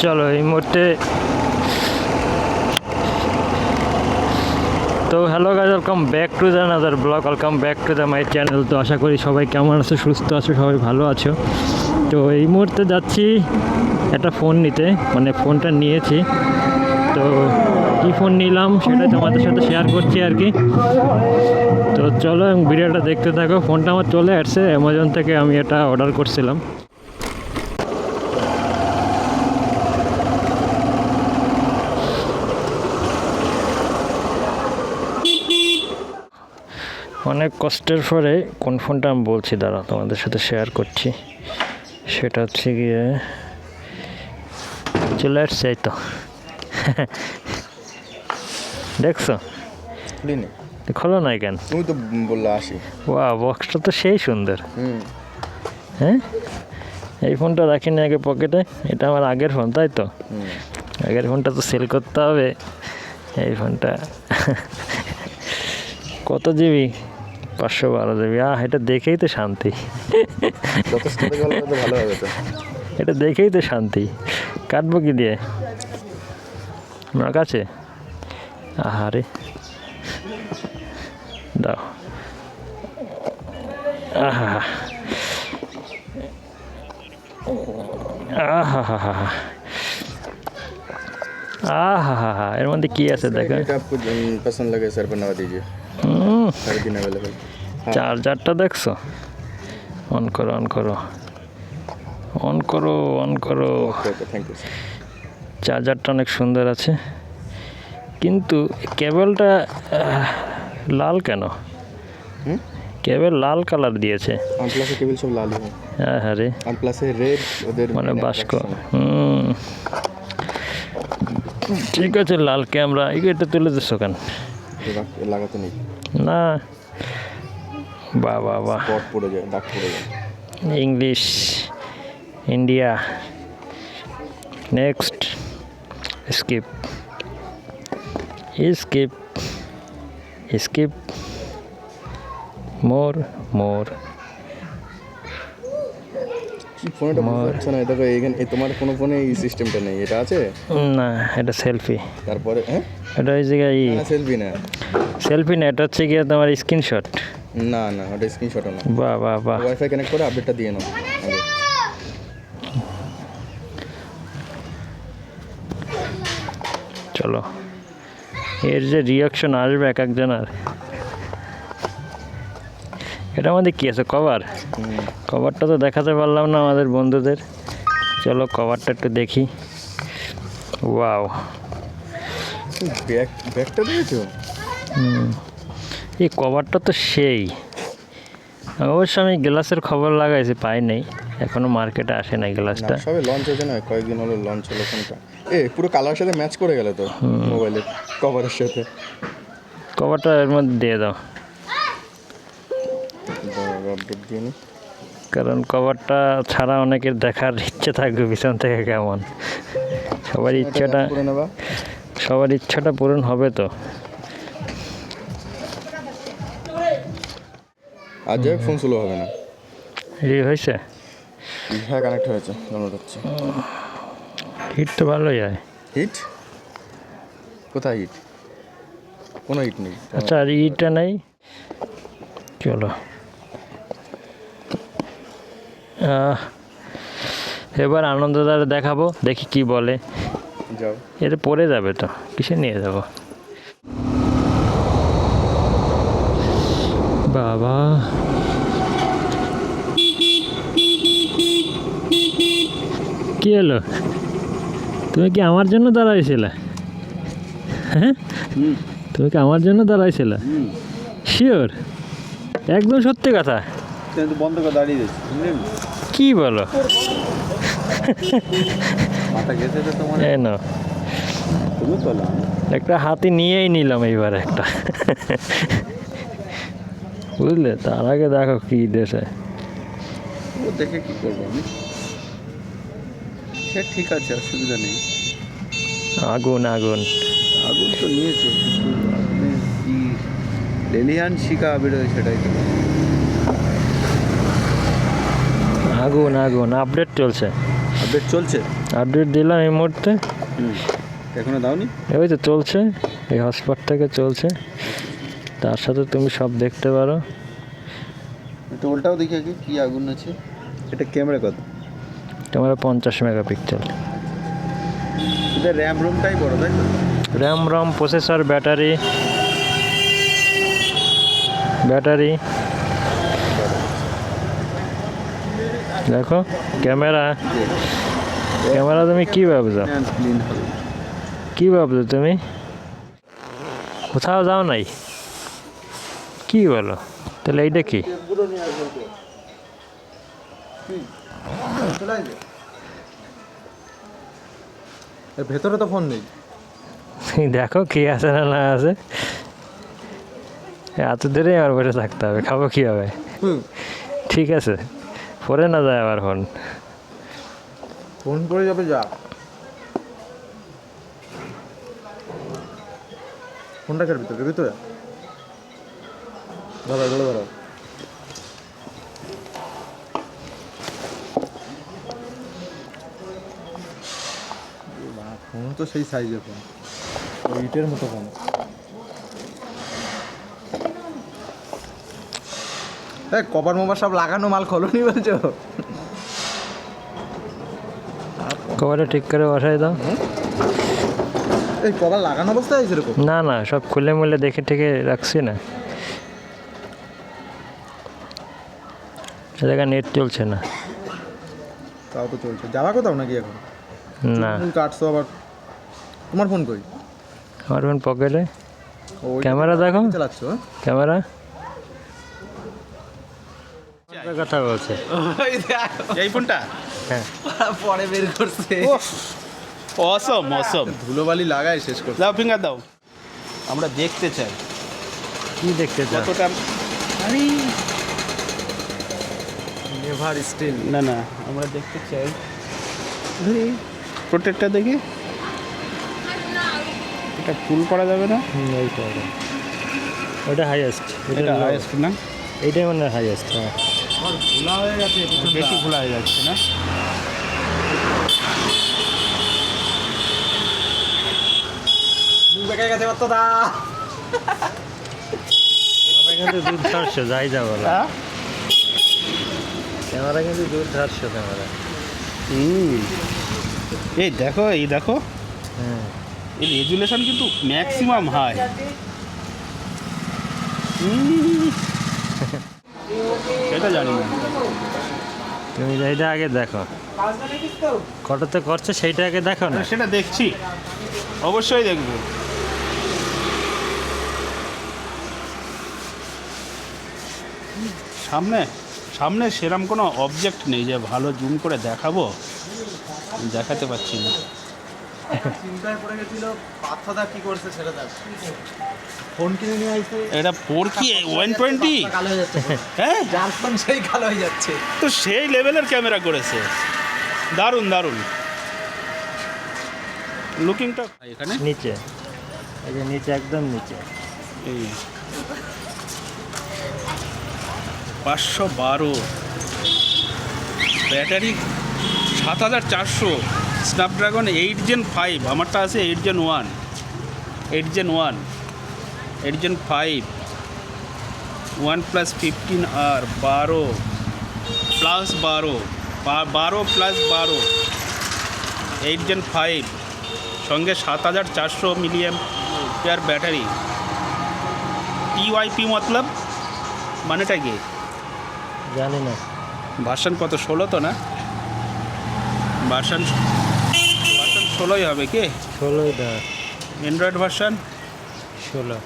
চলো এই মুহূর্তে তো hello guys, welcome back to the another blog, welcome back to the my channel. তো আশা করি সবাই কেমন আছো, সুস্থ আছো, সবাই ভালো আছো। তো এই মুহূর্তে যাচ্ছি একটা ফোন নিতে, মানে ফোনটা নিয়েছি। তো কী ফোন নিলাম সেটা তোমাদের সাথে শেয়ার করছি আর কি। তো চলো ভিডিওটা দেখতে থাকো। ফোনটা আমার চলে আসছে অ্যামাজন থেকে, আমি এটা অর্ডার করছিলাম। অনেক কষ্টের পরে কোন ফোনটা আমি বলছি, দাঁড়া তোমাদের সাথে শেয়ার করছি। সেটা হচ্ছে গিয়ে চলে আসছে, এই তো দেখছো, খোলো নাই কেন? তুমি তো বললে আসি। ওয়া, বক্সটা তো সেই সুন্দর। হ্যাঁ, এই ফোনটা রাখিনি আগে পকেটে, এটা আমার আগের ফোন, তাই তো? আগের ফোনটা তো সেল করতে হবে। এই ফোনটা কত জিবি? 512 জিবি। এটা দেখেই তো শান্তি। ভালো হবে তো। এটা দেখেই তো শান্তি। কাটবো কি দিয়ে? আমার কাছে আহারে দাও। আহা আহা হা হা হা আহা হা হা, এর মধ্যে কি আছে দেখো। পছন্দ লাগে স্যার বানাवा दीजिए। सारे दिन अवेलेबल। চার্জারটা দেখছো? অন করো, অন করো, অন করো, অন করো। Thank you. চার্জারটা অনেক সুন্দর আছে, কিন্তু কেবলটা লাল কেন? কেবল লাল কালার দিয়েছে। OnePlus কেবল সব লাল হয়। হ্যাঁ রে, OnePlus রেড ওদের মানে বাস্ক। ঠিক আছে, লাল ক্যামেরা এটা তুলে দিচ্ছ কেন? লাগাতে নেই না, বাহ বাহ বাহ, স্পট পড়ে যায়, দাগ পড়ে যায়। English India. Next skip skip skip, more more. কি ফোনটা বুঝছো না? দেখো এখানে তোমার কোনো ফোনে এই সিস্টেমটা নেই, এটা আছে না, এটা সেলফি। তারপরে এটা ওই জায়গায় সেলফি না, সেলফি না, এটা হচ্ছে গিয়ে তোমার স্ক্রিনশট। না না, ওটা স্ক্রিনশটও না। বাহ বাহ বাহ, ওয়াইফাই কানেক্ট করে আপডেটটা দিয়ে নাও আগে। চলো, এর যে রিয়াকশন আসবে এক একজনের। এটার মধ্যে কী আছে? কভার। কভারটা তো দেখাতে পারলাম না আমাদের বন্ধুদের। চলো কভারটা একটু দেখি। ওয়াও, ব্যাগটা দেখেছো? এই কভারটা তো সেই। অবশ্য আমি গ্লাসের খবর লাগাইছি, পাই নাই এখনো, মার্কেটে আসে নাই গ্লাসটা। সবে লঞ্চ হয়েছে না, কয়েকদিন হলো লঞ্চ হলো ফোনটা। পুরো কালারের সাথে ম্যাচ করে গেল তো মোবাইলের কভারের সাথে। কভারটা এর মধ্যে দিয়ে দাও, আপডেট দিয়ে নি। কারণ কভারটা ছাড়া অনেকের দেখার ইচ্ছে থাকবে পিছন থেকে কেমন। সবার ইচ্ছাটা পূরণ হবে তো। আর যাই ফোন স্লো হবে না। এই হয়েছে, হ্যাঁ কানেক্ট হয়েছে, ডাউনলোড হচ্ছে। হিট তো ভালোই হয়। হিট কোথায়? হিট কোনো হিট নেই। আচ্ছা, আর ইটা নেই। চলো এবার আনন্দদার দেখাবো, দেখি কি বলে। যাও, এটা পড়ে যাবে তো, কিসে নিয়ে যাব? বাবা, কি হলো? তুমি কি আমার জন্য দাঁড়াইছিলে? হ্যাঁ, তুমি কি আমার জন্য দাঁড়াইছিলে? শিওর? একদম সত্যি কথা? বন্ধ করে দাঁড়িয়ে দিচ্ছি। কি বলো? একটা হাতি নিয়েই নিলাম এইবার একটা। বুঝলে, তার আগে দেখো কি দেশে। ও দেখে কি করবো আমি? সে ঠিক আছে, অসুবিধা নেই। আগুন আগুন আগুন তো নিয়েছে, কিন্তু আগুনের কি লেলিহান শিকা বেরোয় সেটাই তো। আগুন আগুন, আপডেট চলছে। আপডেট চলছে। আপডেট দিলাম এই মুহূর্তে। এখনো দাওনি? ওই তো চলছে, এই হটস্পট থেকে চলছে, তার সাথে তুমি সব দেখতে পারো। একটু ওলটাও দেখি আগে কি আগুন আছে। এটা ক্যামেরা কত? Camera 50 megapixel. এটা র্যাম রুমটাই বড় তাই তো? র্যাম রম প্রসেসর ব্যাটারি দেখো ক্যামেরা তুমি কি ভাবছো? ক্লিন হবে। কি ভাবছো তুমি? কোথাও যাও নাই? কি বলো তাহলে? এইটা কি? ভেতরে তো ফোন নেই। দেখো কি আছে না না আছে। এত দেরি আমার বসে থাকতে হবে, খাবো কি হবে? ঠিক আছে, পরে না যায় আবার ফোন। ফোন করে যাবে যা। ফোনটা কার ভিতরে ভিতরে দাদা গেলো দাদা। ফোন তো সেই সাইজের ফোন, ইটের মতো ফোন। কভার মোভার সব লাগানো, মাল খোলনি বলছো? কভারটা ঠিক করে বসাই দাও। এই কভার লাগানো অবস্থায় আছে এরকম? না না, সব খুলে মুলে দেখে ঠেকে রাখছি না। সে জায়গায় নেট চলছে না। তাও তো চলছে। যাওয়া কোথাও নাকি এখন? না, কাটছো আবার। তোমার ফোন কই? আমার ফোন পকেটে। ক্যামেরা দেখো, চালাচ্ছ? ক্যামেরা কথা বলছে। এই ফোনটা হ্যাঁ, পরে বের করছে। অসম অসম। ধুলোবালি লাগায় শেষ করছে। দাও ফিঙ্গার দাও, আমরা দেখতে চাই কি দেখতে চাও? কতটা। আরে নেভার স্টিল। না না, আমরা দেখতে চাই। প্রোটেক্টটা দেখি, এটা ফুল করা যাবে না? এইটা ওটা হাইয়েস্ট, এটা হাইয়েস্ট না? এইটাই মানে হাইয়েস্ট। হ্যাঁ, খোলা হয়ে গেছে, বেশি খোলা হয়ে যাচ্ছে না? মুখ বেঁকে গেছে বাচ্চাদা। ক্যামেরা কিন্তু দুর্ধর্ষ, যাই যা বলো। হ্যাঁ? ক্যামেরা কিন্তু দুর্ধর্ষ ক্যামেরা। এই দেখো, এই দেখো, হ্যাঁ, এই রেজুলেশন কিন্তু ম্যাক্সিমাম হাই। সেটা জানি না। তুমি এইটা আগে দেখো, কততে করছে সেইটা আগে দেখো না। সেটা দেখছি, অবশ্যই দেখবো। সামনে সামনে সেরকম কোনো অবজেক্ট নেই যে ভালো জুম করে দেখাবো, দেখাতে পারছি না। চিন্তায় পড়ে গেছিল বাচ্চাদা কি করছে সেটা দেখ। ফোন কিনে নিয়ে আসছে, এটা 4K 120। কালো হয়ে যাচ্ছে। হ্যাঁ, যার ফোন সেই কালো হয়ে যাচ্ছে। তো সেই লেভেলের ক্যামেরা করেছে, দারুণ দারুণ। লুকিংটা এখানে নিচে, এই যে নিচে, একদম নিচে। এই 512 ব্যাটারি, 7400, স্ন্যাপড্রাগন 8 Gen 5। আমারটা আছে 8 Gen 1, 8 Gen 1, 8 Gen 5, OnePlus 15R, 12 + 12, 12 + 12, 8 Gen 5, সঙ্গে 7400 mAh ব্যাটারি। TYP মতলব মানেটা কি জানি না। ভার্সন কত? 16 তো না? ভার্সন 16ই হবে কি? 16ই দা, অ্যান্ড্রয়েড ভার্সন 16।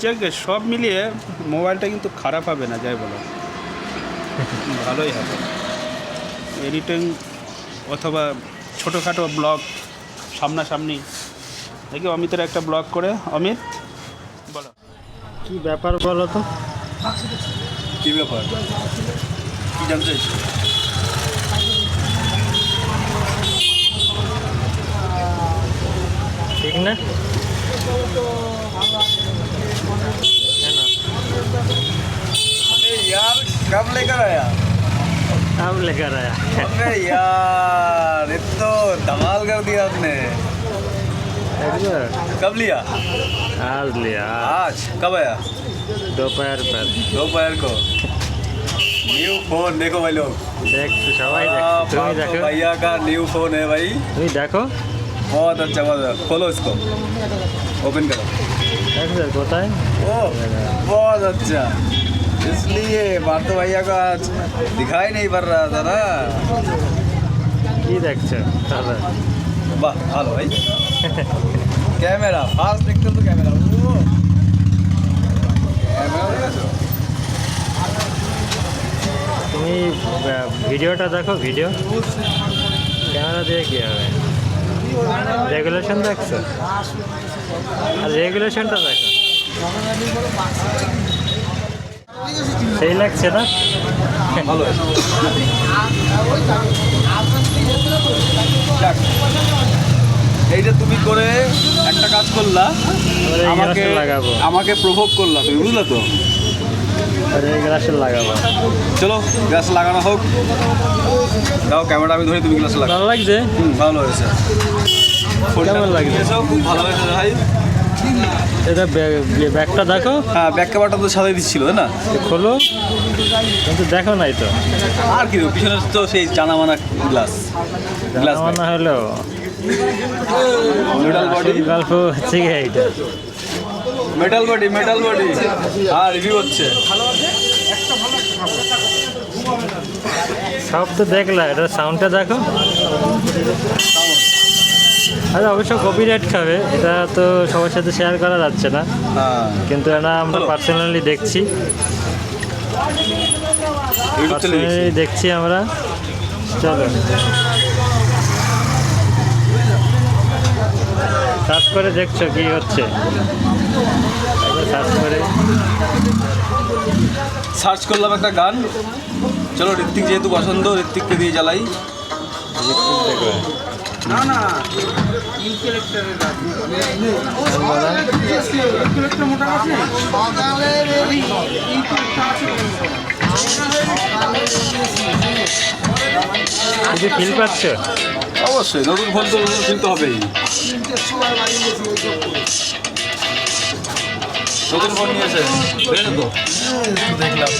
যাক, সব মিলিয়ে মোবাইলটা কিন্তু খারাপ হবে না, যাই বলো, ভালোই হবে। এডিটিং অথবা ছোটোখাটো ব্লগ সামনাসামনি দেখি। অমিতের একটা ব্লগ করে। অমিত বলো, কি ব্যাপার বলো তো? কী ব্যাপার, কী জানতে চাইছো? ঠিক না? यार कब लेकर आया? अब लेकर आया अबे यार ये तो धमाल कर दिया आपने। कब लिया? आज लिया आज कब आया? दोपहर पर दोपहर को। न्यू फोन देखो भाई लोग। देख সবাই দেখ তুমি बाप দেখো भैया का न्यू फोन है भाई। তুমি দেখো बहुत अच्छा बहुत अच्छा। खोलो इसको, ओपन करो। দেখো কোথায় ओह बहुत अच्छा। इसलिए बातो भैया का आज दिखाई नहीं पड़ रहा था ना। কি দেখছো তাহলে वाह हेलो भाई। कैमरा फास्ट देखते तो कैमरा कैमरा তুমি ভিডিওটা দেখো ভিডিও ক্যামেরা দিয়ে কি হবে রেগুলেশন দেখছো আর রেগুলেশনটা দেখো সেই লাগছে না ভালো যাক, এইটা তুমি করে একটা কাজ করলা, এবারে এই আমাকে গ্লাসটা লাগাবো আমাকে প্রভোগ করলা তুমি, বুঝলে তো? আর এই গ্লাসে লাগাবো চলো গ্লাস লাগানো হোক। দাও ক্যামেরা আমি ধরি, তুমি গ্লাস লাগাও। ভালো লাগছে ভালো হয়েছে। কেমন লাগছে? খুব ভালো হয়েছে ভাই। এটা ব্যাগটা দেখো হ্যাঁ ব্যাক কভারটা তো সাজাই দিচ্ছিল তাই না? খোলো কিন্তু দেখো নাই তো আর কি দেবো, পিছনে তো সেই জানা মানা গ্লাস গ্লাস না হলো মেটাল বডি গল্প হচ্ছে কি এইটা মেটাল বডি আর রিভিউ হচ্ছে। সব তো দেখলা এটা সাউন্ডটা দেখো আরে অবশ্য কপিরাইট খাবে এটা তো সবার সাথে শেয়ার করা যাচ্ছে না হ্যাঁ কিন্তু এটা আমরা পার্সোনালি দেখছি দেখছি আমরা চলো সার্চ করে দেখছো কি হচ্ছে সার্চ করে সার্চ করলাম একটা গান। চলো ঋত্বিক যেহেতু পছন্দ, ঋত্বিককে দিয়ে জ্বালাই। না না কিছু ফিল পাচ্ছ অবশ্যই নতুন ফোন তো নতুন ফিল তো হবেই। নতুন ফোন নিয়েছে তো দেখলাম